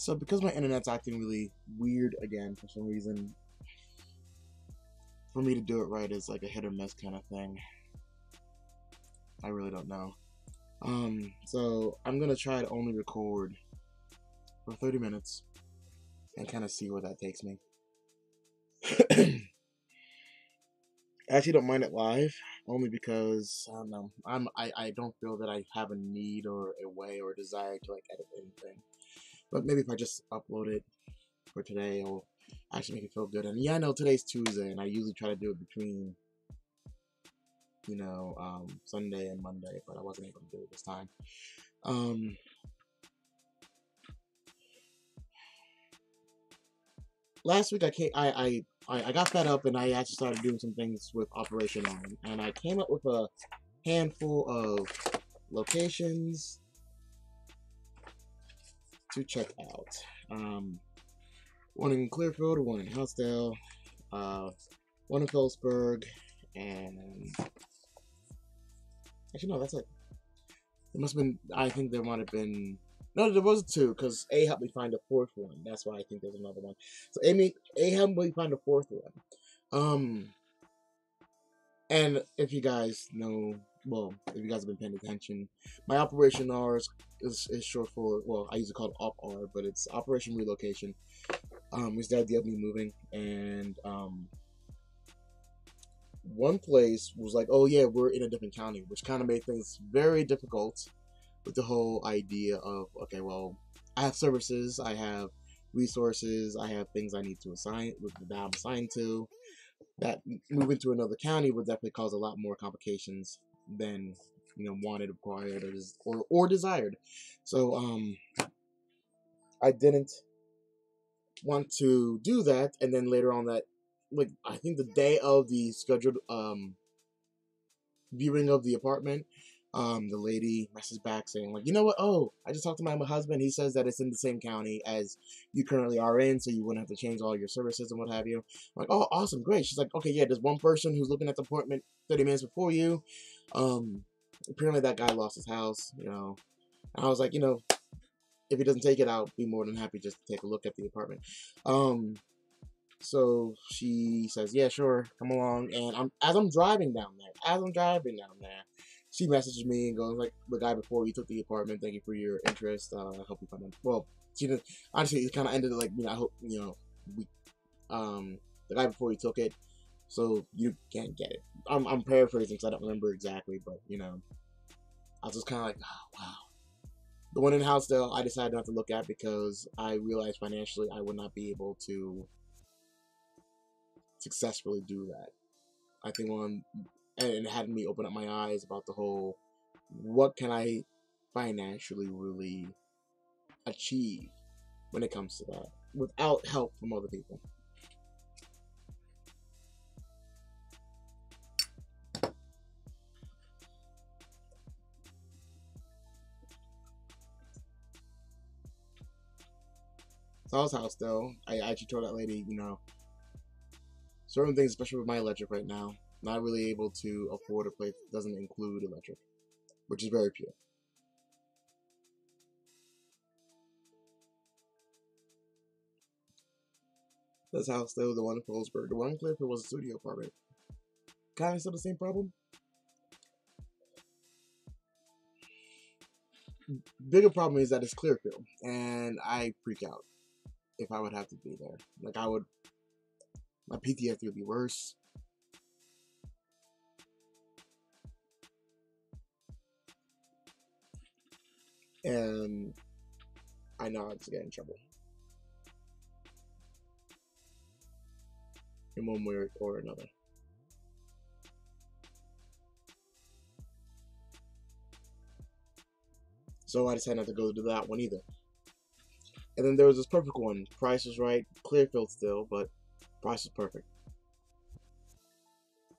So because my internet's acting really weird again for some reason, for me to do it right is like a hit or miss kind of thing. I really don't know. So I'm gonna try to only record for 30 minutes and kind of see where that takes me. I actually don't mind it live, only because I don't know. I don't feel that I have a need or a way or a desire to like edit anything. But maybe if I just upload it for today, it'll actually make it feel good. And yeah, I know today's Tuesday, and I usually try to do it between Sunday and Monday, but I wasn't able to do it this time. Last week I got fed up and I actually started doing some things with Operation Arm, and I came up with a handful of locations to check out. One in Clearfield, one in Housdale, one in Phillipsburg, and actually no, that's it. It must have been. I think there might have been. No, there was two because A helped me find a fourth one. That's why I think there's another one. So A helped me find a fourth one. And if you guys know, well, if you guys have been paying attention, my Operation R is short for, well, I used to call it OpR, but it's Operation Relocation. It's the idea of me moving, and one place was like, oh yeah, we're in a different county, which kind of made things very difficult with the whole idea of, okay, well, I have services, I have resources, I have things I need to assign, that I'm assigned to. That moving to another county would definitely cause a lot more complications than wanted, required, or desired. So I didn't want to do that, and then later on that, like I think the day of the scheduled viewing of the apartment, the lady messaged back saying like, you know what? Oh, I just talked to my husband. He says that it's in the same county as you currently are in, so you wouldn't have to change all your services and what have you. I'm like, oh, awesome, great. She's like, okay, yeah, there's one person who's looking at the appointment 30 minutes before you. Apparently that guy lost his house, And I was like, if he doesn't take it, I'll be more than happy just to take a look at the apartment. So she says, yeah, sure, come along. And as I'm driving down there, she messages me and goes like, the guy before you took the apartment, thank you for your interest. I hope you find it. Well, she did. Honestly, it kind of ended like, I hope we, the guy before you took it, so you can't get it. I'm paraphrasing because I don't remember exactly, but I was just kind of like, oh, wow. The one in Housdale, I decided not to look at because I realized financially I would not be able to successfully do that. I think and it had me open up my eyes about the whole, what can I financially really achieve when it comes to that without help from other people. So I was Housdale. I actually told that lady, certain things, especially with my electric right now, not really able to afford a place that doesn't include electric, which is very few. That's Housdale, the one in Phillipsburg. The one in Clearfield was a studio apartment. Kind of still the same problem. Bigger problem is that it's Clearfield, and I freak out if I would have to be there. Like my PTSD would be worse. And I know I'd get in trouble in one way or another. So I decided not to go to that one either. And then there was this perfect one. Price was right, Clearfield still, but price was perfect.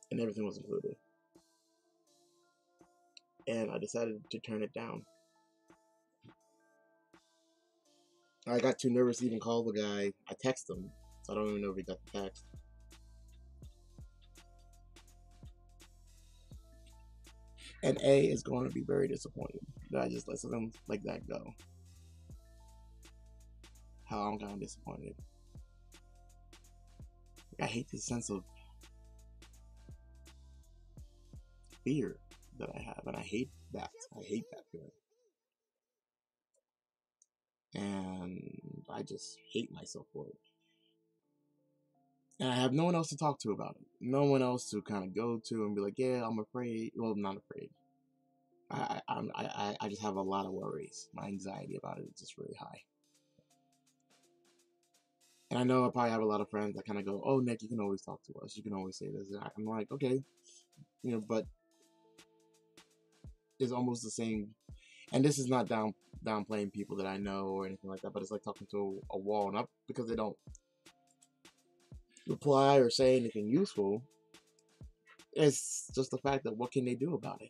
And everything was included. And I decided to turn it down. I got too nervous to even call the guy. I texted him, so I don't even know if he got the text. And A is going to be very disappointed that I just let something like that go. how I'm kind of disappointed. I hate this sense of fear that I have, and I hate that. I hate that feeling. And I just hate myself for it. And I have no one else to talk to about it. No one else to kind of go to and be like, yeah, I'm afraid. Well, I'm not afraid. I just have a lot of worries. My anxiety about it is just really high. And I know I probably have a lot of friends that kind of go, oh, Nick, you can always talk to us. You can always say this. And I'm like, okay, but it's almost the same. And this is not downplaying people that I know or anything like that, but it's like talking to a wall. Not because they don't reply or say anything useful. It's just the fact that what can they do about it?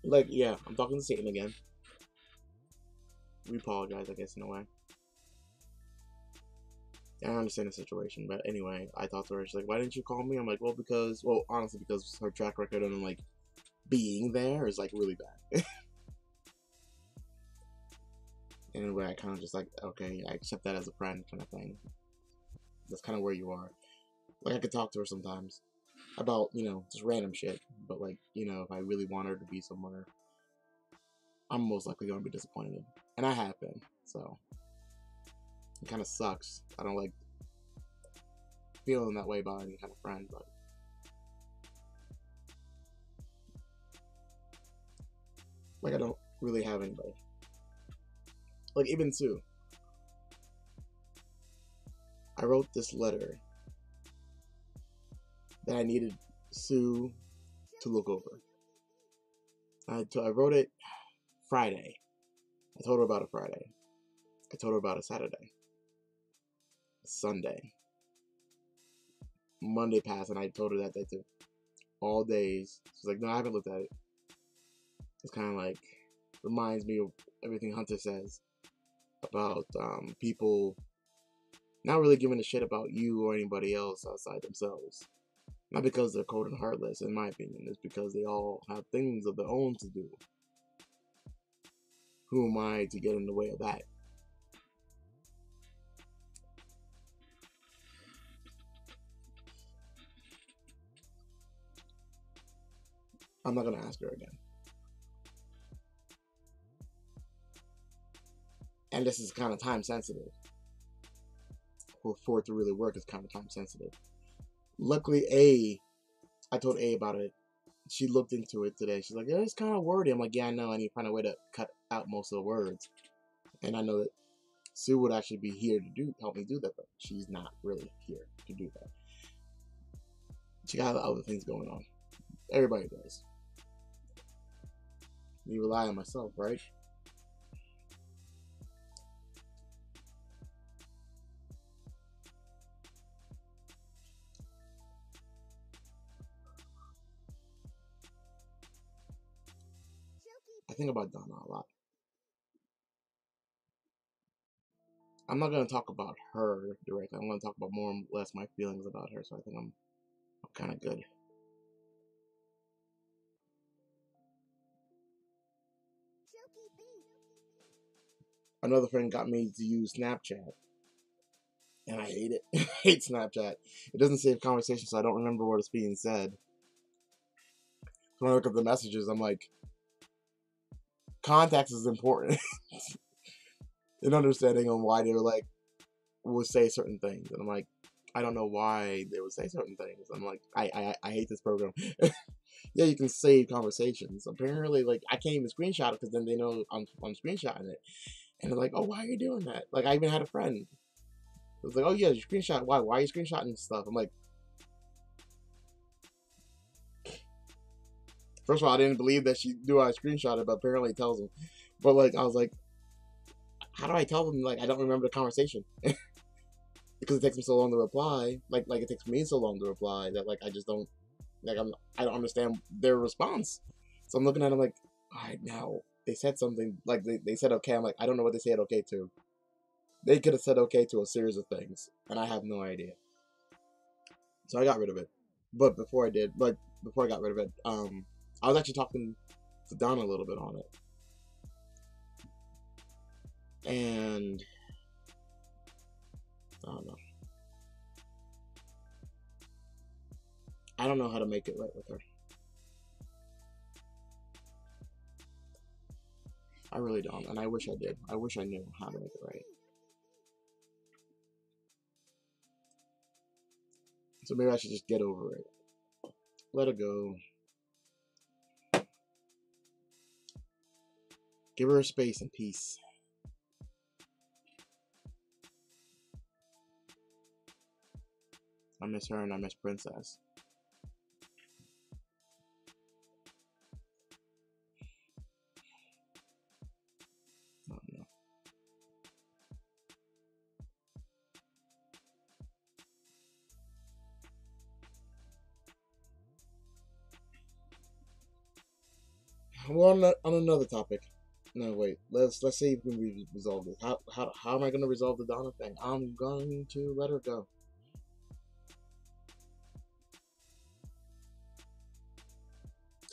Like, yeah, I'm talking to Satan again. We apologize, I guess, in a way. I understand the situation, but anyway, I talked to her. She's like, "Why didn't you call me?" I'm like, honestly, because her track record on like being there is like really bad." Anyway, I kind of just like, okay, I accept that as a friend kind of thing. That's kind of where you are. Like, I could talk to her sometimes about, just random shit. But like, if I really want her to be somewhere, I'm most likely going to be disappointed. And I have been, so it kind of sucks. I don't like feeling that way about any kind of friend, but like, I don't really have anybody. Like, even Sue. I wrote this letter that I needed Sue to look over. I wrote it Friday. I told her about it Friday. I told her about it Saturday. Sunday. Monday passed, and I told her that day too. All days. She's like, no, I haven't looked at it. It's kind of like, reminds me of everything Hunter says about people not really giving a shit about you or anybody else outside themselves. Not because they're cold and heartless, in my opinion. It's because they all have things of their own to do. Who am I to get in the way of that? I'm not going to ask her again. And this is kind of time sensitive. For it to really work, it's kind of time sensitive. Luckily, I told A about it. She looked into it today. She's like, yeah, it's kind of wordy. I'm like, yeah, I know. I need to find a way to cut out most of the words. And I know that Sue would actually be here to help me do that, but she's not really here to do that. She got other things going on. Everybody does. You rely on myself, right? I think about Donna a lot. I'm not going to talk about her directly. I'm going to talk about more or less my feelings about her, so I think I'm kind of good. Another friend got me to use Snapchat, and I hate it. I hate Snapchat. It doesn't save conversation, so I don't remember what is being said. So when I look up the messages, I'm like, context is important. And understanding on why they were like, would say certain things. And I'm like, I don't know why they would say certain things. I'm like, I hate this program. Yeah, you can save conversations. Apparently, like, I can't even screenshot it because then they know I'm screenshotting it. And they're like, oh, why are you doing that? Like, I even had a friend. It was like, oh, yeah, you screenshot. Why? Why are you screenshotting stuff? I'm like, first of all, I didn't believe that she knew I screenshot it, but apparently it tells them. But, like, I was like, how do I tell them, like, I don't remember the conversation? Because it takes me so long to reply. Like it takes me so long to reply that, like, I just don't, like, I don't understand their response. So I'm looking at them like, all right, now, they said something, like, they said okay. I'm like, I don't know what they said okay to. They could have said okay to a series of things, and I have no idea. So I got rid of it. But before I got rid of it, I was actually talking to Donna a little bit on it. And I don't know. I don't know how to make it right with her. I really don't, and I wish I did. I wish I knew how to make it right. So maybe I should just get over it. Let it go. Give her space and peace. I miss her and I miss Princess. I don't know. Well, on another topic. No, wait. Let's see if we can resolve this. How am I going to resolve the Donna thing? I'm going to let her go.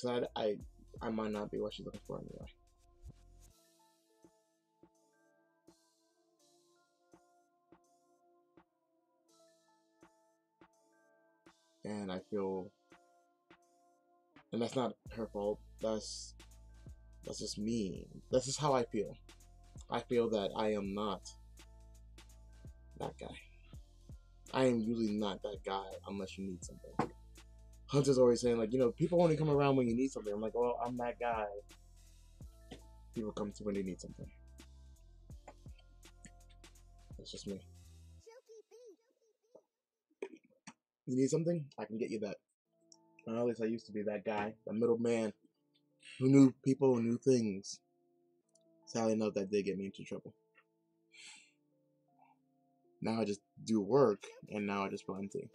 Cause I might not be what she's looking for anyway. And I feel, and that's not her fault. That's just me. That's just how I feel. I feel that I am not that guy. I am usually not that guy unless you need something. Hunter's always saying, like, you know, people only come around when you need something. I'm like, well, I'm that guy. People come to when they need something. That's just me. You need something? I can get you that. Or at least I used to be that guy, the middle man, who knew people and knew things. Sadly enough, that did get me into trouble. Now I just do work, and now I just feel empty.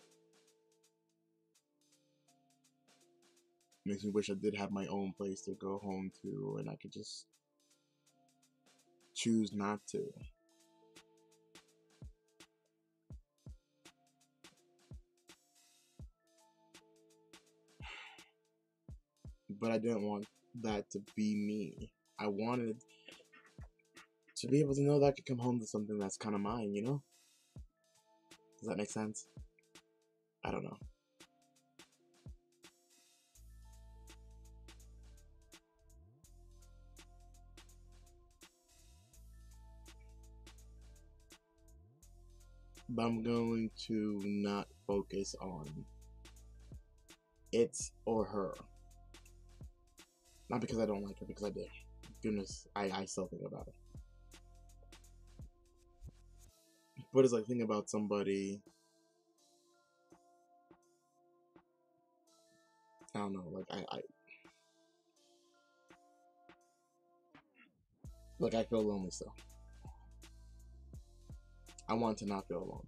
Makes me wish I did have my own place to go home to, and I could just choose not to. But I didn't want that to be me. I wanted to be able to know that I could come home to something that's kind of mine, you know? Does that make sense? I don't know. But I'm going to not focus on it or her. Not because I don't like her, because I do. Goodness, I still think about it. But it's like thinking about somebody, I don't know, like I feel lonely still. I want to not feel alone.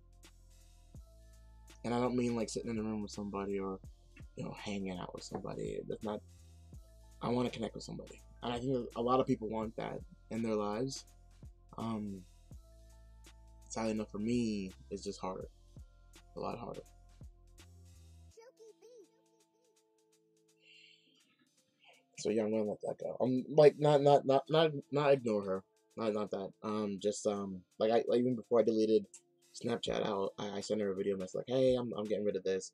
And I don't mean like sitting in a room with somebody or, you know, hanging out with somebody. That's not, I want to connect with somebody. And I think a lot of people want that in their lives. Sadly enough for me, it's just harder. A lot harder. So yeah, I'm gonna let that go. I'm like not ignore her. Not that. Just like even before I deleted Snapchat, I sent her a video message like, hey, I'm getting rid of this.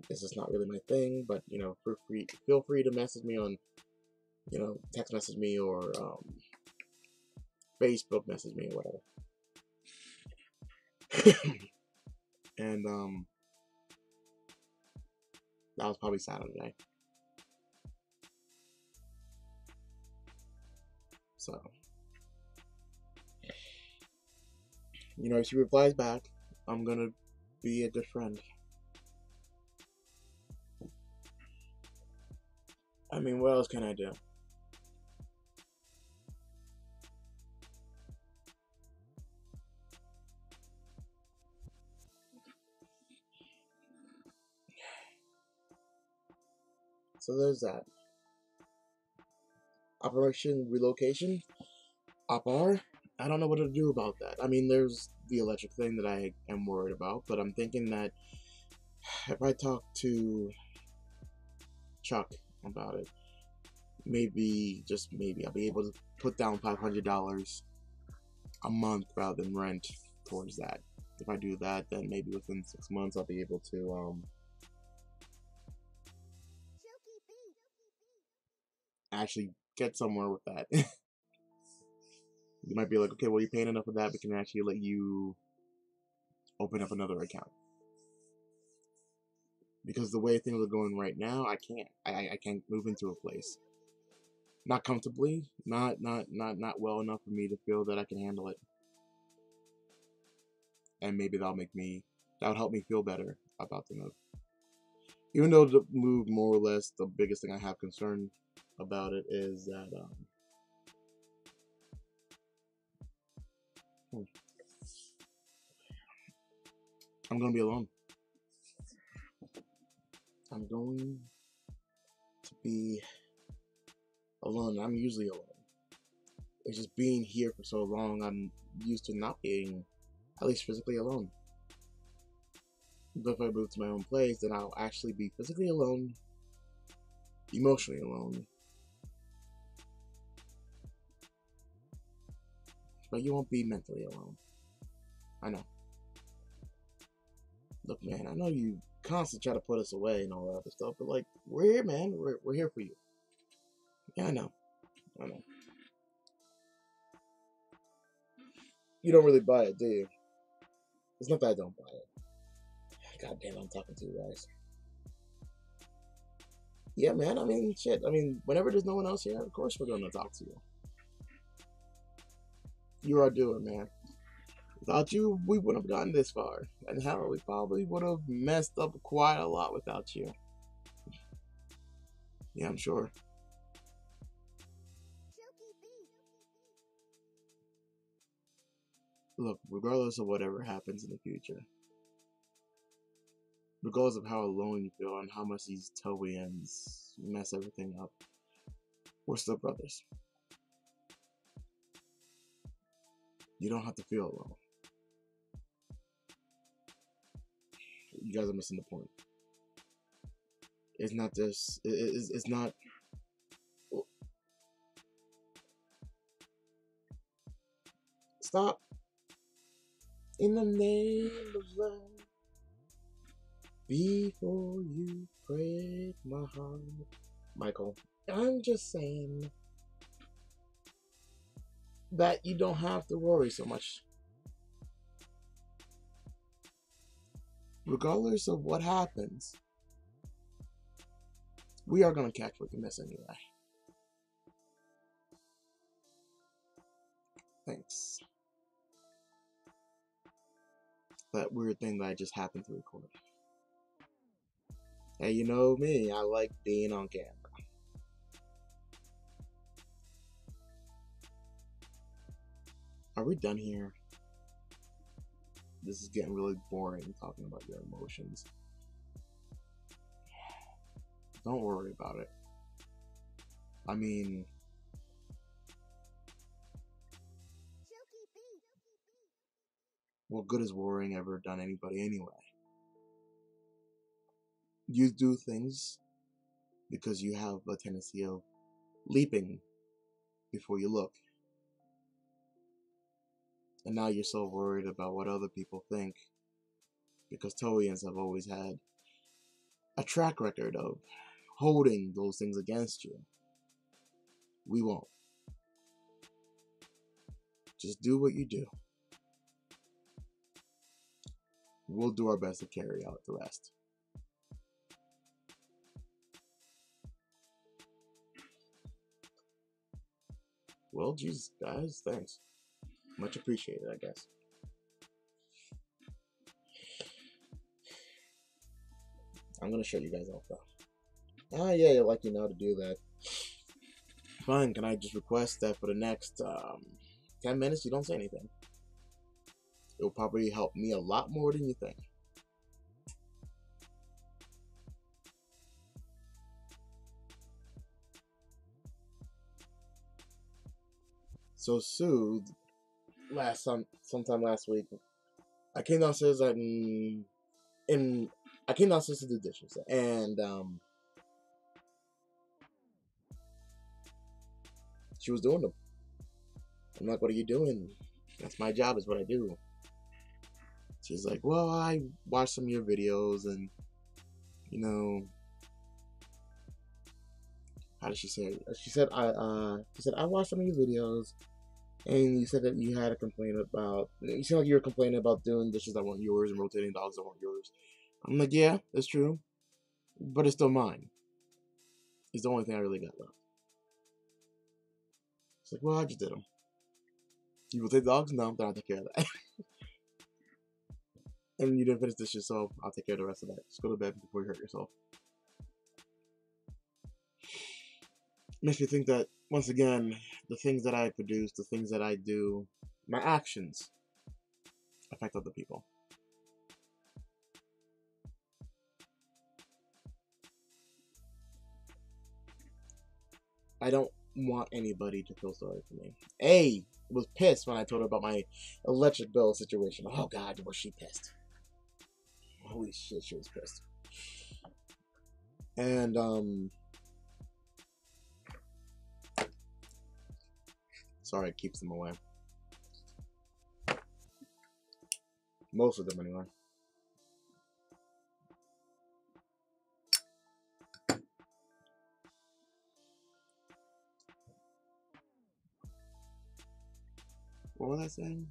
This is not really my thing, but you know, feel free to message me on, you know, text message me or Facebook message me or whatever. And that was probably Saturday. So, you know, if she replies back, I'm gonna be a good friend. I mean, what else can I do? So there's that. Operation Relocation. OPR. I don't know what to do about that. I mean, there's the electric thing that I am worried about, but I'm thinking that if I talk to Chuck about it. Maybe, just maybe, I'll be able to put down $500 a month rather than rent towards that. If I do that, then maybe within 6 months I'll be able to actually get somewhere with that. You might be like, okay, well, you're paying enough of that, we can actually let you open up another account. Because the way things are going right now, I can't. I can't move into a place. Not comfortably, not well enough for me to feel that I can handle it. And maybe that'll help me feel better about the move. Even though the move, more or less, the biggest thing I have concern about it is that I'm gonna be alone. I'm going to be alone. I'm usually alone. It's just being here for so long, I'm used to not being, at least physically, alone. But if I move to my own place, then I'll actually be physically alone, emotionally alone. But you won't be mentally alone. I know. Look, man, I know you constantly try to put us away and all that other stuff, but like, we're here, man. We're here for you. Yeah, I know. You don't really buy it, do you? It's not that I don't buy it. God damn, I'm talking to you guys. Yeah, man, I mean, shit. I mean, whenever there's no one else here, of course we're gonna talk to you. You're our doer, man. Without you, we wouldn't have gotten this far. And hell, we probably would have messed up quite a lot without you. Yeah, I'm sure. Look, regardless of whatever happens in the future, regardless of how alone you feel and how much these Towians mess everything up, we're still brothers. You don't have to feel alone. You guys are missing the point. It's not just. It's not. Stop. In the name of love, before you break my heart, Michael, I'm just saying that you don't have to worry so much. Regardless of what happens, we are going to catch what you miss anyway. Thanks. That weird thing that I just happened to record. Hey, you know me, I like being on camera. Are we done here? This is getting really boring talking about your emotions. Don't worry about it. I mean, what good has worrying ever done anybody anyway? You do things because you have a tendency of leaping before you look. And now you're so worried about what other people think because Towians have always had a track record of holding those things against you. We won't. Just do what you do. We'll do our best to carry out the rest. Well, Jesus, guys, thanks. Much appreciated, I guess. I'm gonna shut you guys off, though. Ah, yeah, I'd like you now to do that. Fine, can I just request that for the next 10 minutes you don't say anything? It will probably help me a lot more than you think. So Sue, sometime last week, I came downstairs I came downstairs to do dishes, and she was doing them. I'm like, what are you doing? That's my job, is what I do. She's like, well, I watched some of your videos, and you know, how did she say it? She said I watched some of your videos, and you said that you had a complaint about, you seem like you were complaining about doing dishes that weren't yours and rotating dogs that weren't yours. I'm like, yeah, that's true, but it's still mine. It's the only thing I really got left. It's like, well, I just did them. You will take dogs? No, then I'll take care of that. And you didn't finish dishes, so I'll take care of the rest of that. Just go to bed before you hurt yourself. Makes me think that, once again, the things that I produce, the things that I do, my actions affect other people. I don't want anybody to feel sorry for me. A was pissed when I told her about my electric bill situation. Oh God, was she pissed? Holy shit, she was pissed. And sorry, it keeps them away. Most of them, anyway. What was I saying?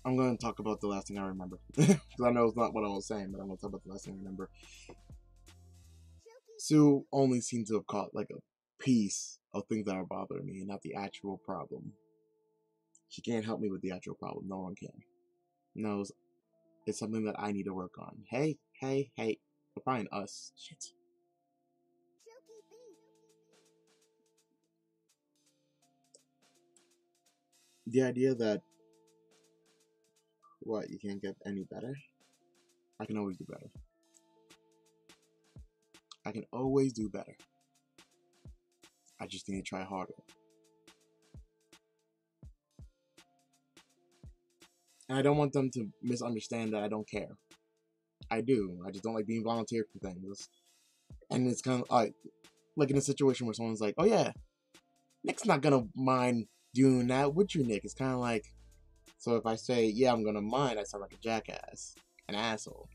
I'm going to talk about the last thing I remember. Because I know it's not what I was saying, but I'm going to talk about the last thing I remember. Sue only seems to have caught like a piece of things that are bothering me and not the actual problem. She can't help me with the actual problem. No one can. Knows it's something that I need to work on. Hey. We're fine, us. Shit. The idea that, what, you can't get any better? I can always do better. I can always do better. I just need to try harder. And I don't want them to misunderstand that I don't care. I do. I just don't like being volunteered for things. And it's kind of like in a situation where someone's like, oh yeah, Nick's not gonna mind doing that, would you, Nick? It's kind of like, so if I say, yeah, I'm gonna mind, I sound like a jackass, an asshole.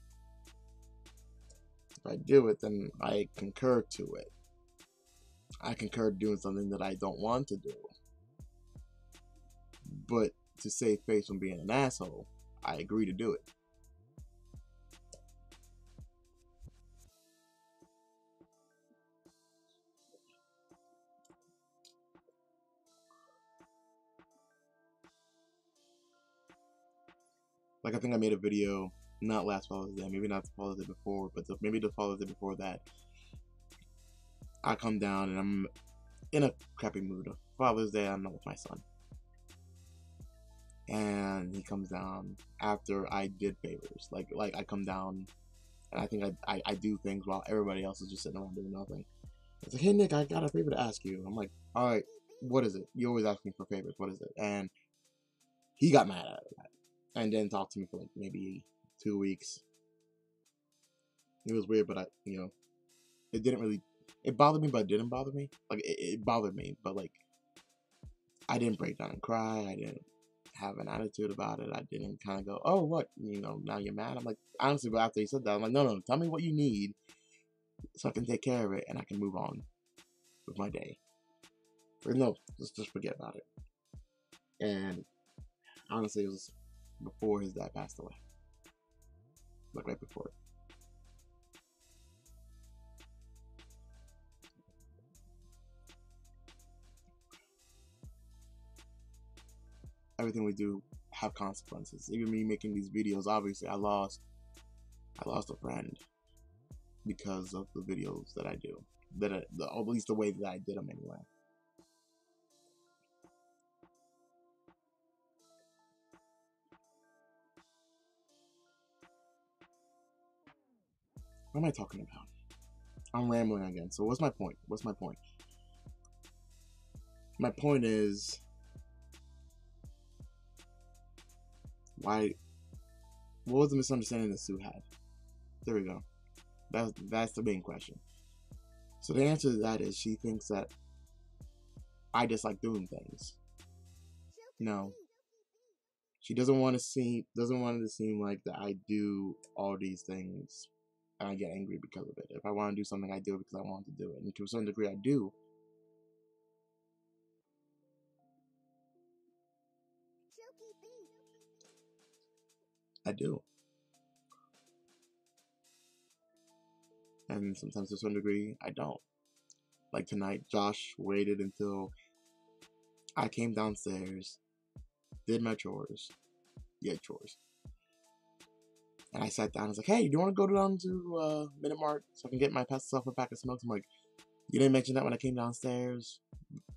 If I do it, then I concur to it. I concur doing something that I don't want to do. But to save face from being an asshole, I agree to do it. Like, I think I made a video, not last Father's Day, maybe not the Father's Day before, but maybe the Father's Day before that. I come down and I'm in a crappy mood. Father's Day, I'm not with my son. And he comes down after I did favors. Like I come down and I think I do things while everybody else is just sitting around doing nothing. It's like, hey Nick, I got a favor to ask you. I'm like, alright, what is it? You always ask me for favors, what is it? And he got mad at that and didn't talk to me for like maybe 2 weeks. It was weird, but it didn't really, it bothered me, but it didn't bother me. Like, it bothered me, but like, I didn't break down and cry. I didn't have an attitude about it. I didn't kind of go, oh, what, now you're mad. I'm like, honestly, but after he said that, I'm like, no, tell me what you need so I can take care of it and I can move on with my day. Or no, just forget about it. And honestly, it was before his dad passed away. Like right before. Everything we do have consequences. Even me making these videos, obviously I lost a friend because of the videos that I do. At least the way that I did them anyway. What am I talking about? I'm rambling again. So what's my point? My point is, Why? What was the misunderstanding that Sue had? There we go. That's the main question. So the answer to that is she thinks that I dislike doing things. No, she doesn't want it to seem like that I do all these things and I get angry because of it. If I want to do something, I do it because I want to do it, and to a certain degree, I do. I do. And sometimes to a certain degree, I don't. Like tonight, Josh waited until I came downstairs, did my chores. Yeah, chores. And I sat down. I was like, hey, do you want to go down to Minute Mart so I can get myself a pack of smokes? I'm like, you didn't mention that when I came downstairs.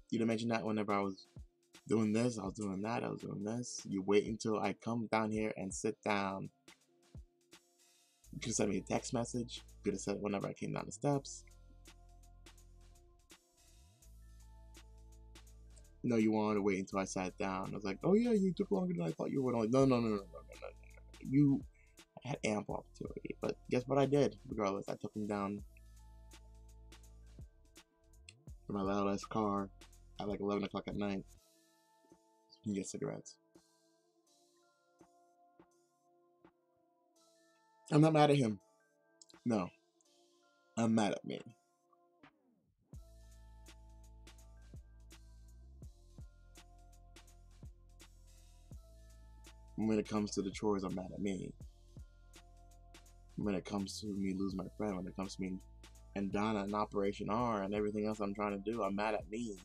You didn't mention that whenever I was doing this, I was doing that, I was doing this. You wait until I come down here and sit down. You could have sent me a text message. You could have said whenever I came down the steps. No, you wanted to wait until I sat down. I was like, oh yeah, you took longer than I thought you would. I'm like, no. You had ample opportunity. But guess what I did? Regardless, I took him down in my loud ass car at like 11 o'clock at night so we can get cigarettes. I'm not mad at him. No. I'm mad at me. When it comes to the chores, I'm mad at me. When it comes to me losing my friend, when it comes to me and Donna and Operation R and everything else I'm trying to do, I'm mad at me.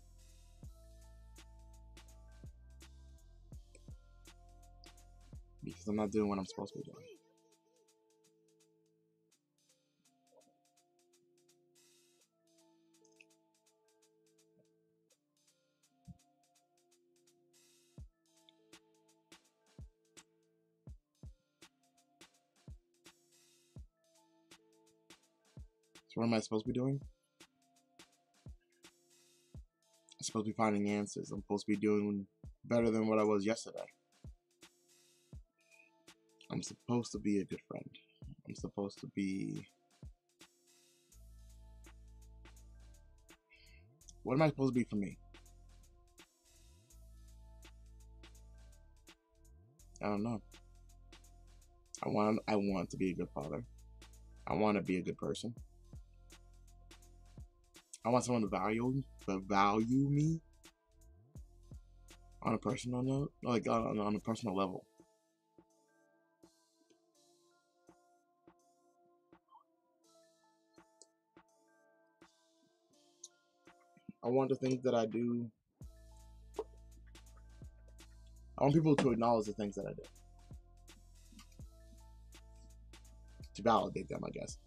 Because I'm not doing what I'm supposed to be doing. So what am I supposed to be doing? I'm supposed to be finding answers. I'm supposed to be doing better than what I was yesterday. I'm supposed to be a good friend. I'm supposed to be... What am I supposed to be for me? I don't know. I want to be a good father. I want to be a good person. I want someone to value me on a personal note, like on a personal level. I want the things that I do. I want people to acknowledge the things that I do. To validate them, I guess.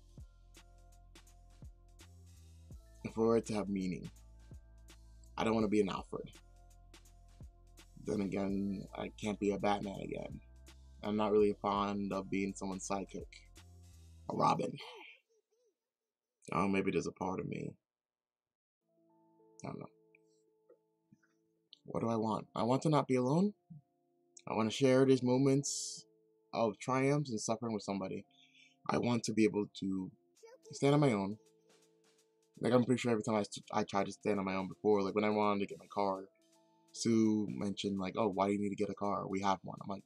And for it to have meaning. I don't want to be an Alfred. Then again, I can't be a Batman again. I'm not really fond of being someone's sidekick. A Robin. Oh, maybe there's a part of me. I don't know. What do I want? I want to not be alone. I want to share these moments of triumphs and suffering with somebody. I want to be able to stand on my own. Like, I'm pretty sure every time I tried to stand on my own before, like when I wanted to get my car, Sue mentioned like, oh, why do you need to get a car? We have one. I'm like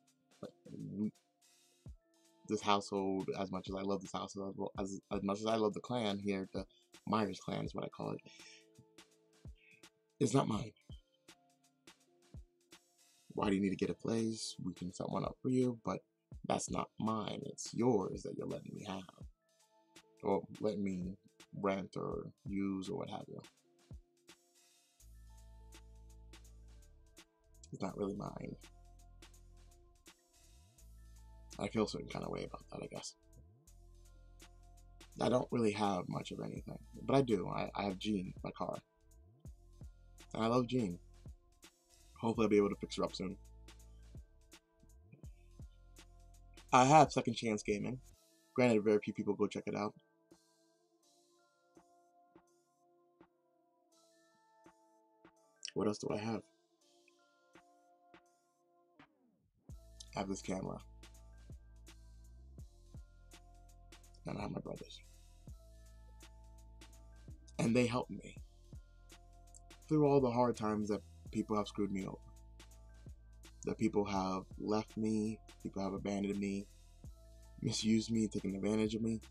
this household, as much as I love this household, as much as I love the clan here, the Myers clan is what I call it, it's not mine. Why do you need to get a place? We can set one up for you, but that's not mine. It's yours that you're letting me have. Or let me rent or use or what have you. It's not really mine. I feel a certain kind of way about that, I guess. I don't really have much of anything, but I do. I have Jean, my car. And I love Jean. Hopefully I'll be able to fix her up soon. I have Second Chance Gaming. Granted, very few people go check it out. What else do I have? I have this camera, and I have my brothers. And they helped me through all the hard times that people have screwed me over. That people have left me, people have abandoned me, misused me, taken advantage of me.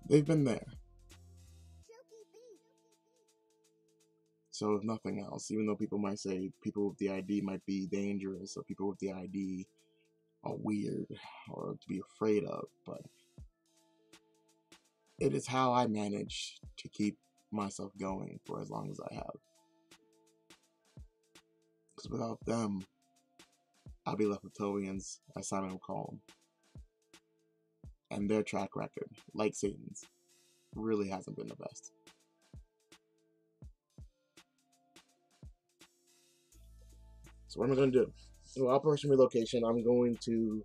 They've been there. So if nothing else, even though people might say people with D.I.D might be dangerous, or people with D.I.D are weird, or to be afraid of, but it is how I manage to keep myself going for as long as I have. Because without them, I'll be left with Tovians, as Simon would call them. And their track record, like Satan's, really hasn't been the best. So what am I going to do? Well, Operation Relocation, I'm going to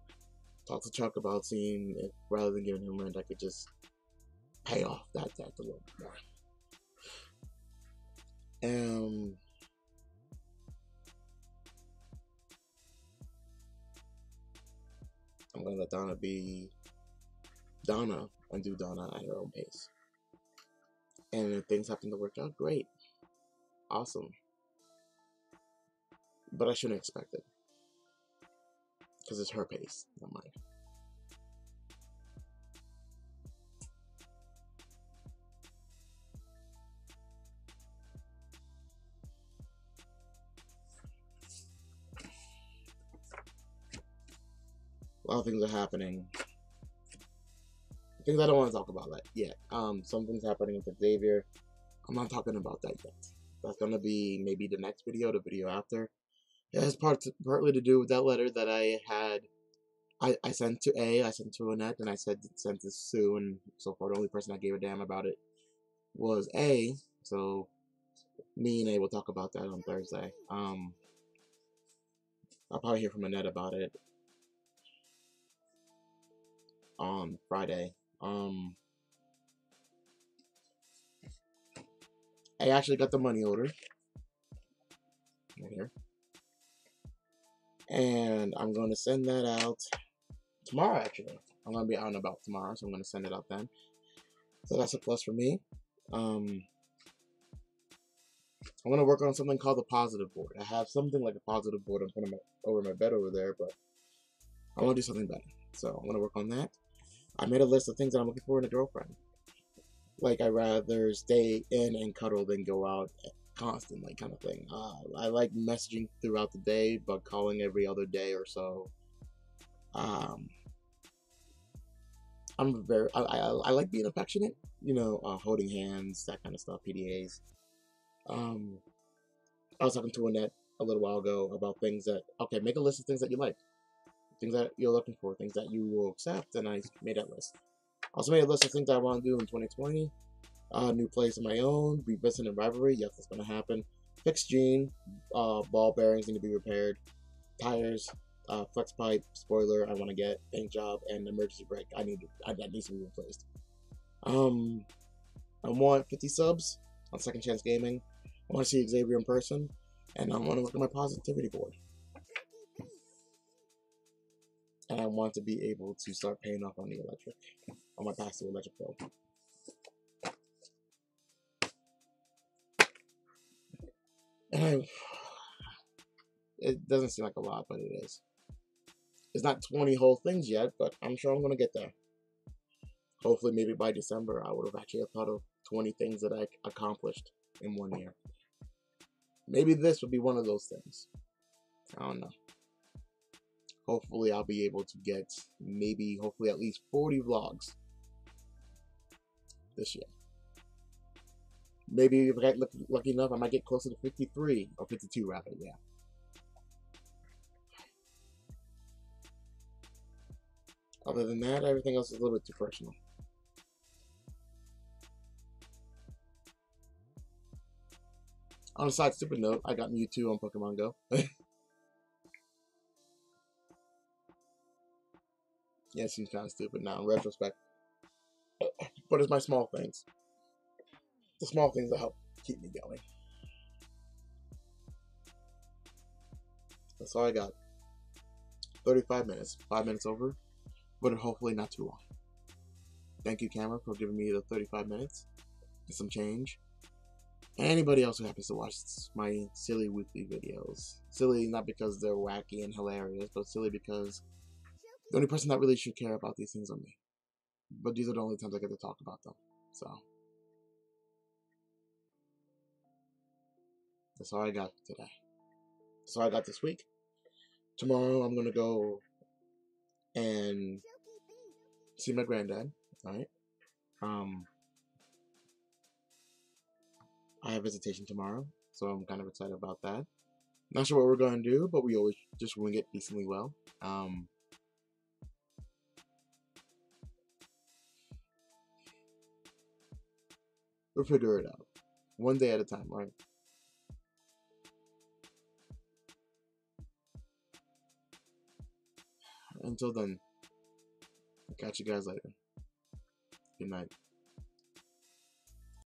talk to Chuck about seeing if, rather than giving him rent, I could just pay off that debt a little bit more. I'm going to let Donna be Donna and do Donna at her own pace. And if things happen to work out, great. Awesome. But I shouldn't expect it. Because it's her pace, not mine. A lot of things are happening. Things I don't want to talk about yet. Something's happening with Xavier. I'm not talking about that yet. That's gonna be maybe the next video, the video after. It has partly to do with that letter that I had. I sent to A, I sent to Annette, and I sent to Sue, and so far the only person that gave a damn about it was A. So me and A will talk about that on Thursday. I'll probably hear from Annette about it on Friday. I actually got the money order right here, and I'm going to send that out tomorrow. Actually, I'm going to be out and about tomorrow, so I'm going to send it out then. So that's a plus for me. I'm going to work on something called the positive board. I have something like a positive board in front of over my bed over there, but I want to do something better. So I'm going to work on that. I made a list of things that I'm looking for in a girlfriend. Like, I'd rather stay in and cuddle than go out constantly, kind of thing. I like messaging throughout the day, but calling every other day or so. I like being affectionate, you know, holding hands, that kind of stuff, PDAs. I was talking to Annette a little while ago about things that, okay, make a list of things that you like, things that you're looking for, things that you will accept, and I made that list. I also made a list of things that I want to do in 2020. New place of my own, revisiting rivalry, yes, that's going to happen. Fixed gene, ball bearings need to be repaired. Tires, flex pipe, spoiler, I want to get, paint job, and emergency brake. That needs to be replaced. I want 50 subs on Second Chance Gaming. I want to see Xavier in person, and I want to look at my positivity board. And I want to be able to start paying off on the electric, on my past due electric bill. And it doesn't seem like a lot, but it is. It's not 20 whole things yet, but I'm sure I'm going to get there. Hopefully, maybe by December, I would have actually thought of 20 things that I accomplished in 1 year. Maybe this would be one of those things. I don't know. Hopefully, I'll be able to get hopefully at least 40 vlogs this year. Maybe if I get lucky enough, I might get closer to 53, or 52 rather, yeah. Other than that, everything else is a little bit too personal. On a side stupid note, I got Mewtwo on Pokemon Go. Yeah, it seems kind of stupid now in retrospect. But it's my small things. The small things that help keep me going. That's all I got. 35 minutes, 5 minutes over, but hopefully not too long. Thank you, camera, for giving me the 35 minutes and some change. And anybody else who happens to watch my silly weekly videos. Silly not because they're wacky and hilarious, but silly because the only person that really should care about these things are me. But these are the only times I get to talk about them. So that's all I got today. That's all I got this week. Tomorrow I'm gonna go and see my granddad. Alright. I have visitation tomorrow, so I'm kind of excited about that. Not sure what we're gonna do, but we always just wing it decently well. We'll figure it out. One day at a time, right? Until then, I'll catch you guys later. Good night.